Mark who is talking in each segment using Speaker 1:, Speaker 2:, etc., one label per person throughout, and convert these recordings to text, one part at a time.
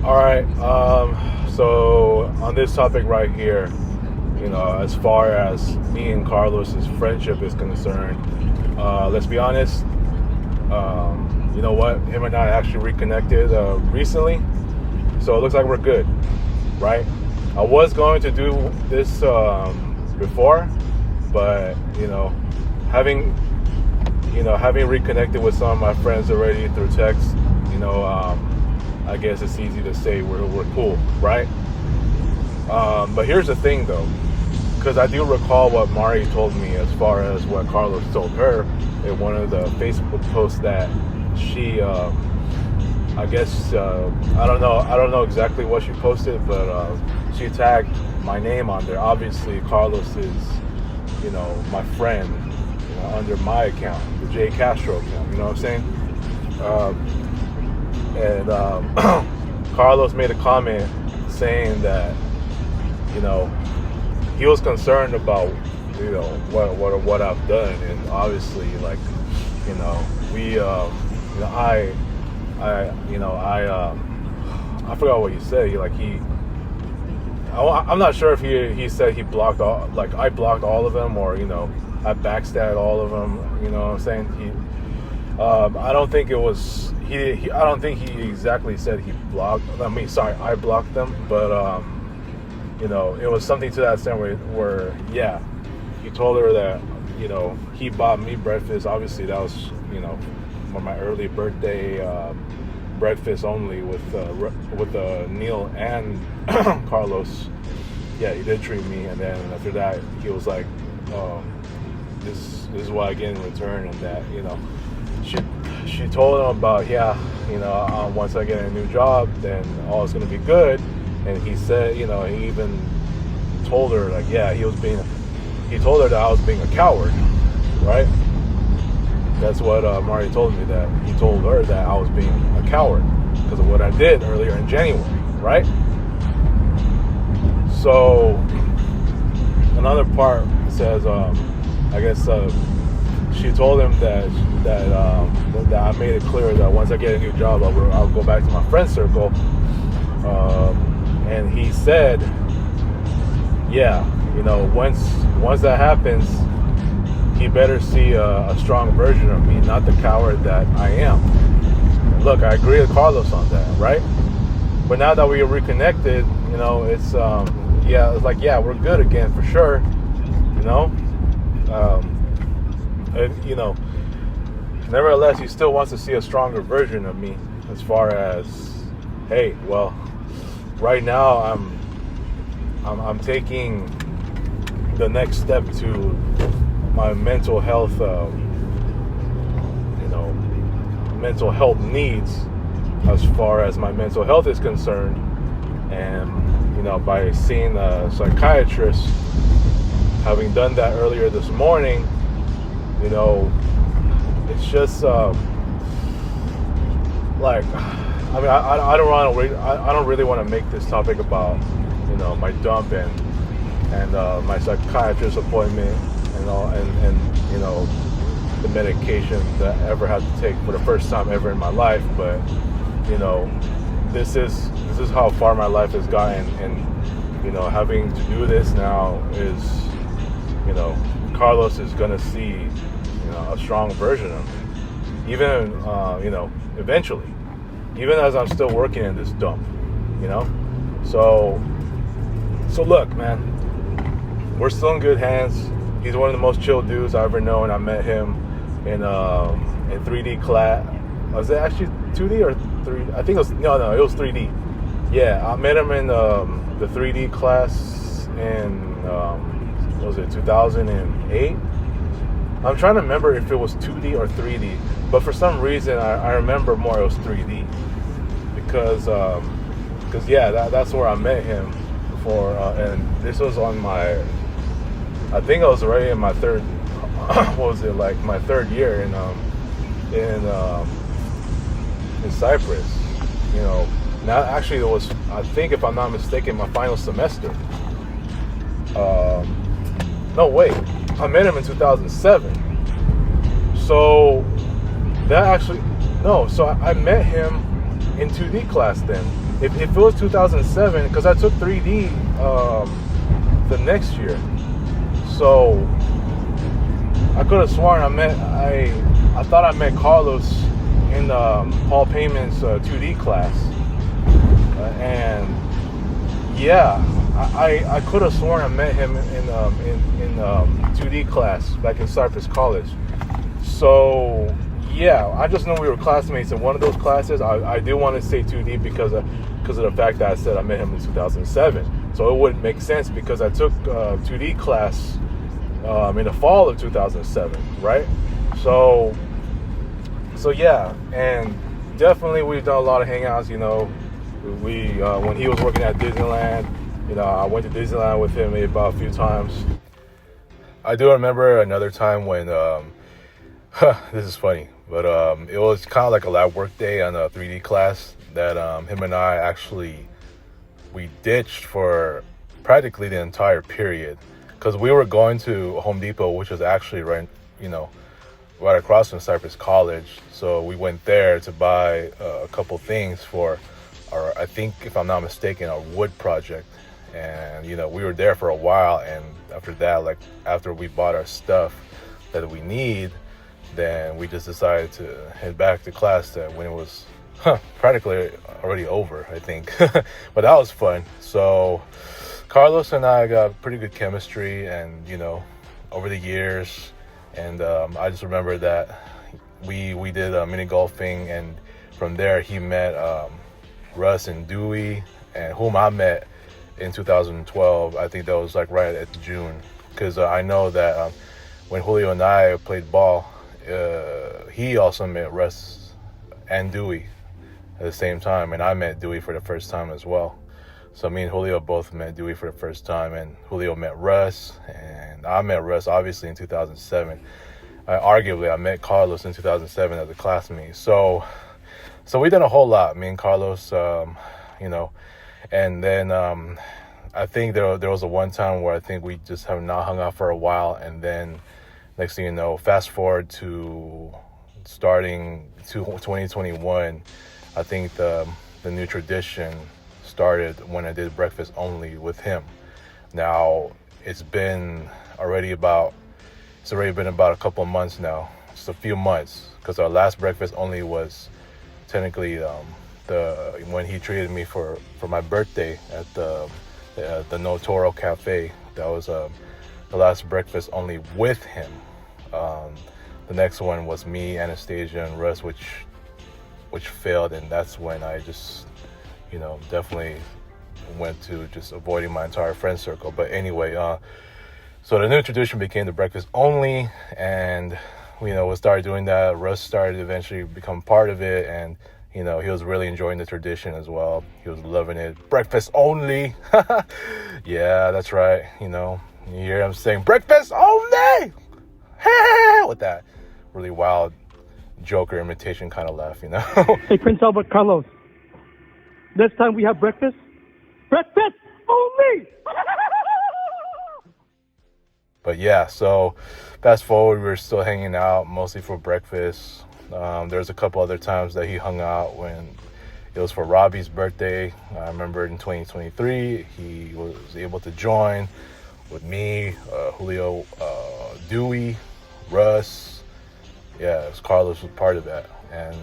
Speaker 1: All right. So on this topic right here, as far as me and Carlos's friendship is concerned, let's be honest. You know what? Him and I actually reconnected recently, so it looks like we're good, right? I was going to do this before, but having reconnected with some of my friends already through text, I guess it's easy to say we're cool, right? But here's the thing, though, because I do recall what Mari told me as far as what Carlos told her in one of the Facebook posts that she, I guess, I don't know exactly what she posted, but she tagged my name on there. Obviously, Carlos is, my friend, under my account, the J Castro account. You know what I'm saying? And Carlos made a comment saying that, he was concerned about, what I've done, and obviously, like, I forgot what he said. I'm not sure if he said he blocked all, like I blocked all of them, or I backstabbed all of them. You know what I'm saying? I don't think it was he. I don't think he exactly said he blocked. I blocked them, but it was something to that extent where yeah, he told her that he bought me breakfast. Obviously, that was for my early birthday breakfast only with Neil and Carlos. Yeah, he did treat me, and then after that, he was like, "This is what I get in return," and that she told him about once I get a new job, then all is gonna be good. And he said, he even told her he told her that I was being a coward, right? That's what Mari told me, that he told her that I was being a coward because of what I did earlier in January, right? So another part says, I guess she told him that I made it clear that once I get a new job, I'll go back to my friend circle. And he said, once that happens, he better see a strong version of me, not the coward that I am. And look, I agree with Carlos on that, right? But now that we are reconnected, it's it's like, yeah, we're good again for sure. And, nevertheless, he still wants to see a stronger version of me, as far as, hey, well, right now I'm taking the next step to my mental health, mental health needs, as far as my mental health is concerned. And, by seeing a psychiatrist, having done that earlier this morning, it's just, like, I don't really want to make this topic about, my dump and my psychiatrist appointment and all, and the medication that I ever had to take for the first time ever in my life. But this is how far my life has gotten, and having to do this now is, Carlos is gonna see a strong version of me, even eventually, even as I'm still working in this dump, so look, man, we're still in good hands. He's one of the most chill dudes I ever known. I met him in 3D class. Was it actually 2D or 3D? I think it was, no, it was 3D. Yeah, I met him in the 3D class in, what was it, 2008? I'm trying to remember if it was 2D or 3D, but for some reason I remember more it was 3D, because yeah, that's where I met him before, and this was on my, I think I was already in my third, what was it, like my third year in Cyprus. Now actually it was, I think if I'm not mistaken, my final semester. No, wait, I met him in 2007. So that actually, no, so I met him in 2D class then. If it was 2007, because I took 3D the next year. So I could have sworn I thought I met Carlos in Paul Payman's 2D class. And yeah, I could have sworn I met him in 2D class back in Cypress College. So yeah, I just know we were classmates in one of those classes. I do want to say 2D because of the fact that I said I met him in 2007. So it wouldn't make sense because I took 2D class in the fall of 2007, right? So yeah, and definitely we've done a lot of hangouts. You know, we when he was working at Disneyland, you know, I went to Disneyland with him maybe about a few times. I do remember another time when this is funny, but it was kind of like a lab work day on a 3D class that him and I actually we ditched for practically the entire period because we were going to Home Depot, which was actually right across from Cypress College. So we went there to buy a couple things for our, I think if I'm not mistaken, our wood project. And you know, we were there for a while, and after that, like after we bought our stuff that we need, then we just decided to head back to class when it was practically already over, I think. But that was fun. So Carlos and I got pretty good chemistry, and you know, over the years, and I just remember that we did mini golfing, and from there he met Russ and Dewey, and whom I met in 2012. I think that was like right at June, because I know that when Julio and I played ball, he also met Russ and Dewey at the same time, and I met Dewey for the first time as well. So me and Julio both met Dewey for the first time, and Julio met Russ, and I met Russ obviously in 2007. Arguably, I met Carlos in 2007 as a classmate. So we done a whole lot, me and Carlos, you know. And then I think there was a one time where I think we just have not hung out for a while, and then next thing you know, fast forward to starting to 2021, I think the new tradition started when I did breakfast only with him. Now it's already been about a couple of months now, just a few months, because our last breakfast only was technically when he treated me for my birthday at the No Toro Cafe. That was the last breakfast only with him. The next one was me, Anastasia, and Russ, which failed, and that's when I just, you know, definitely went to just avoiding my entire friend circle. But anyway, so the new tradition became the breakfast only, and you know, we started doing that. Russ started to eventually become part of it, and you know, he was really enjoying the tradition as well. He was loving it. Breakfast only. Yeah, that's right. You know, you hear him saying breakfast only with that really wild Joker imitation kind of laugh, you know.
Speaker 2: Hey, Prince Albert Carlos. Next time we have breakfast only.
Speaker 1: But yeah, so fast forward, we were still hanging out mostly for breakfast. There's a couple other times that he hung out when it was for Robbie's birthday. I remember in 2023, he was able to join with me, Julio, Dewey, Russ. Yeah, Carlos was part of that. And,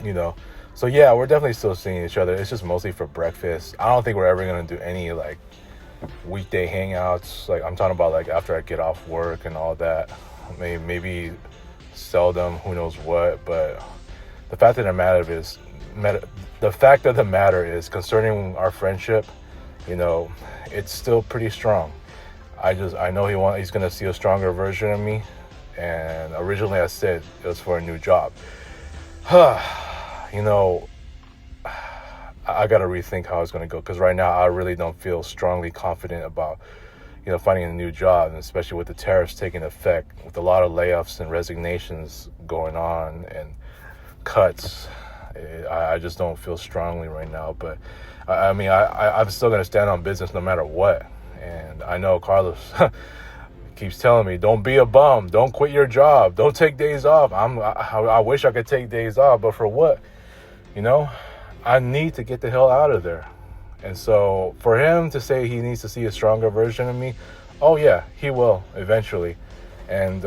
Speaker 1: you know, so yeah, we're definitely still seeing each other. It's just mostly for breakfast. I don't think we're ever going to do any, like, weekday hangouts. Like, I'm talking about, like, after I get off work and all that. Maybe seldom, who knows what. But the fact of the matter is, concerning our friendship, you know, it's still pretty strong. I know he's going to see a stronger version of me. And originally I said it was for a new job. You know, I got to rethink how it's going to go, because right now I really don't feel strongly confident about, you know, finding a new job, and especially with the tariffs taking effect, with a lot of layoffs and resignations going on and cuts. I just don't feel strongly right now. But I mean, I'm still going to stand on business no matter what. And I know Carlos keeps telling me, don't be a bum, don't quit your job, don't take days off. I wish I could take days off, but for what? you know, I need to get the hell out of there. And so for him to say he needs to see a stronger version of me, oh yeah, he will eventually. And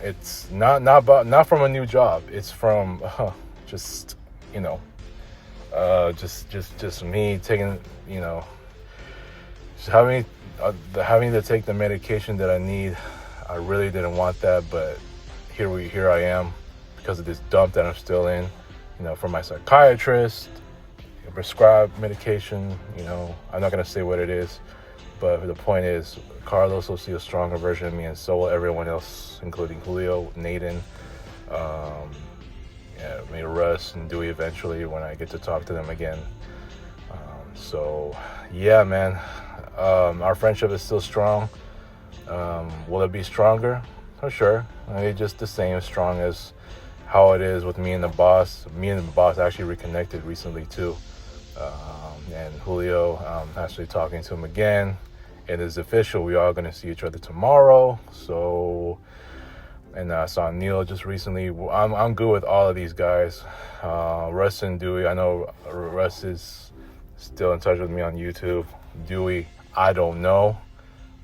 Speaker 1: it's not from a new job. It's from just you know just me taking just having to take the medication that I need. I really didn't want that, but here I am because of this dump that I'm still in. From my psychiatrist, prescribed medication. I'm not gonna say what it is, but the point is, Carlos will see a stronger version of me, and so will everyone else, including Julio, Nathan, maybe Russ and Dewey eventually when I get to talk to them again. So yeah, man, our friendship is still strong. Will it be stronger? For sure. It's just the same strong as how it is with me and the boss. Me and the boss actually reconnected recently too. And Julio, actually talking to him again. It is official. We are going to see each other tomorrow. So, and I saw Neil just recently. I'm good with all of these guys. Russ and Dewey. I know Russ is still in touch with me on YouTube. Dewey, I don't know.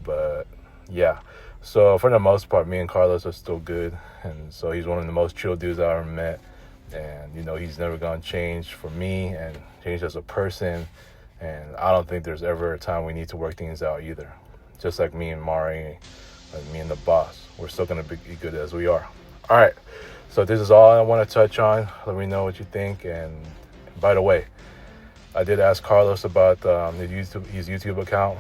Speaker 1: But yeah. So for the most part, me and Carlos are still good. And so he's one of the most chill dudes I ever met. And, he's never going to change for me and change as a person. And I don't think there's ever a time we need to work things out either. Just like me and Mari, and me and the boss. We're still going to be good as we are. All right. So this is all I want to touch on. Let me know what you think. And by the way, I did ask Carlos about his YouTube account.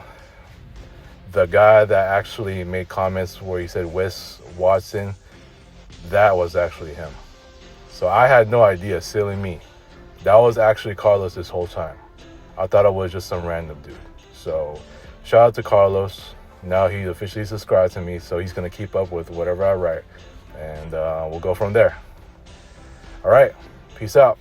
Speaker 1: The guy that actually made comments where he said Wes Watson, that was actually him. So I had no idea, silly me. That was actually Carlos this whole time. I thought it was just some random dude. So shout out to Carlos. Now he officially subscribed to me, so he's going to keep up with whatever I write. And we'll go from there. All right. Peace out.